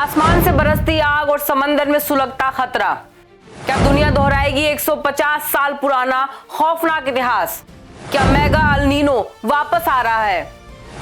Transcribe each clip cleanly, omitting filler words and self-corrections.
आसमान से बरसती आग और समंदर में सुलगता खतरा। क्या दुनिया दोहराएगी 150 साल पुराना खौफनाक इतिहास? क्या मेगा अल नीनो वापस आ रहा है?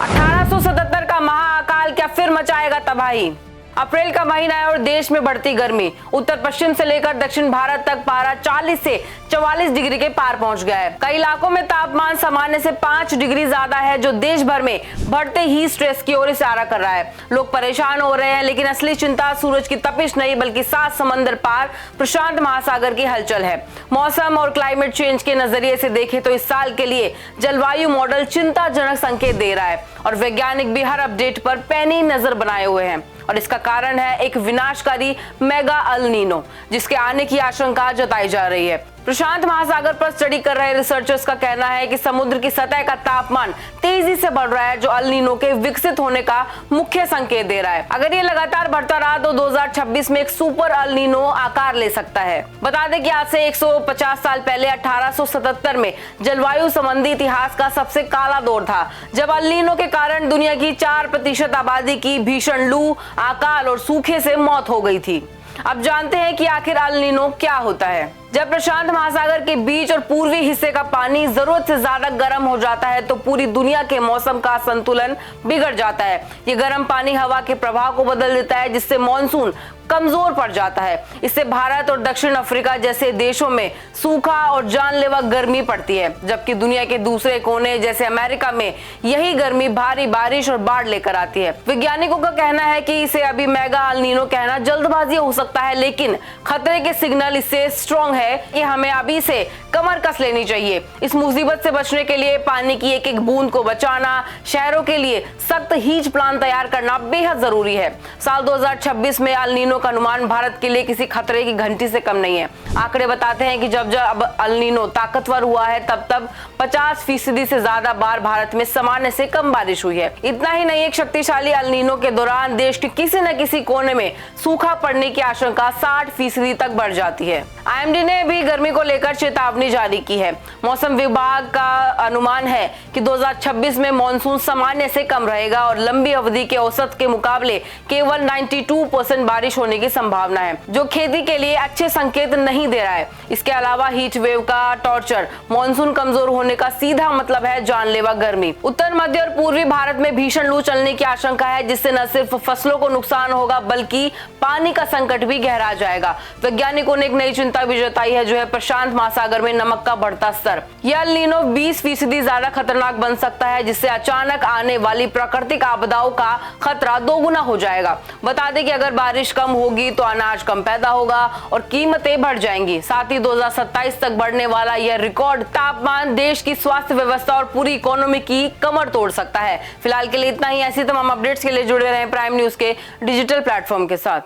1877 का महाअकाल क्या फिर मचाएगा तबाही? अप्रैल का महीना है और देश में बढ़ती गर्मी। उत्तर पश्चिम से लेकर दक्षिण भारत तक पारा 40 से 44 डिग्री के पार पहुंच गया है। कई इलाकों में तापमान सामान्य से 5 डिग्री ज्यादा है, जो देश भर में बढ़ते ही स्ट्रेस की ओर इशारा कर रहा है। लोग परेशान हो रहे हैं, लेकिन असली चिंता सूरज की तपिश नहीं बल्कि 7 समंदर पार प्रशांत महासागर की हलचल है। मौसम और क्लाइमेट चेंज के नजरिए से देखें तो इस साल के लिए जलवायु मॉडल चिंताजनक संकेत दे रहा है और वैज्ञानिक भी हर अपडेट पर पैनी नजर बनाए हुए हैं। और इसका कारण है एक विनाशकारी मेगा अल नीनो, जिसके आने की आशंका जताई जा रही है। प्रशांत महासागर पर स्टडी कर रहे रिसर्चर्स का कहना है कि समुद्र की सतह का तापमान तेजी से बढ़ रहा है, जो अल नीनो के विकसित होने का मुख्य संकेत दे रहा है। अगर ये लगातार बढ़ता रहा तो 2026 में एक सुपर अल नीनो आकार ले सकता है। बता दें कि आज से 150 साल पहले 1877 में जलवायु संबंधी इतिहास का सबसे काला दौर था, जब अल नीनो के कारण दुनिया की 4% आबादी की भीषण लू, अकाल और सूखे से मौत हो गई थी। अब जानते हैं कि आखिर अल नीनो क्या होता है। जब प्रशांत महासागर के बीच और पूर्वी हिस्से का पानी जरूरत से ज्यादा गर्म हो जाता है तो पूरी दुनिया के मौसम का संतुलन बिगड़ जाता है। ये गर्म पानी हवा के प्रभाव को बदल देता है, जिससे मॉनसून कमजोर पड़ जाता है। इससे भारत और दक्षिण अफ्रीका जैसे देशों में सूखा और जानलेवा गर्मी पड़ती है, जबकि दुनिया के दूसरे कोने जैसे अमेरिका में यही गर्मी भारी बारिश और बाढ़ लेकर आती है। वैज्ञानिकों का कहना है कि इसे अभी मेगा अल नीनो कहना जल्दबाजी हो सकता है, लेकिन खतरे के सिग्नल इससे स्ट्रॉन्ग है कि हमें अभी से कमर कस लेनी चाहिए। इस मुसीबत से बचने के लिए पानी की एक एक बूंद को बचाना, शहरों के लिए सख्त हीज प्लान तैयार करना बेहद जरूरी है। साल 2026 में अल नीनो का अनुमान भारत के लिए किसी खतरे की घंटी से कम नहीं है। आंकड़े बताते हैं कि जब जब अल नीनो ताकतवर हुआ है तब 50% से ज्यादा बार भारत में सामान्य से कम बारिश हुई है। इतना ही नहीं, एक शक्तिशाली अल नीनो के दौरान देश के किसी न किसी कोने में सूखा पड़ने की आशंका 60% तक बढ़ जाती है। IMD ने भी गर्मी को लेकर चेतावनी जारी की है। मौसम विभाग का अनुमान है कि 2026 में मॉनसून सामान्य से कम रहेगा और लंबी अवधि के औसत के मुकाबले केवल 92% बारिश होने की संभावना है, जो खेती के लिए अच्छे संकेत नहीं दे रहा है। इसके अलावा हीट वेव का टॉर्चर, मॉनसून कमजोर होने का सीधा मतलब है जानलेवा गर्मी। उत्तर मध्य और पूर्वी भारत में भीषण लू चलने की आशंका है, जिससे न सिर्फ फसलों को नुकसान होगा बल्कि पानी का संकट भी गहरा जाएगा। वैज्ञानिकों ने एक नई चिंता भी जताई है, जो है प्रशांत महासागर में नमक का बढ़ता स्तर। यह अल नीनो 20% ज्यादा खतरनाक बन सकता है, जिससे अचानक आने वाली प्राकृतिक आपदाओं का खतरा दोगुना हो जाएगा। बता दें कि अगर बारिश कम होगी तो अनाज कम पैदा होगा और कीमतें बढ़ जाएंगी। साथ ही 2027 तक बढ़ने वाला यह रिकॉर्ड तापमान देश की स्वास्थ्य व्यवस्था और पूरी इकोनॉमी की कमर तोड़ सकता है। फिलहाल के लिए इतना ही। ऐसी तमाम अपडेट्स के लिए जुड़े रहें प्राइम न्यूज के डिजिटल प्लेटफॉर्म के साथ।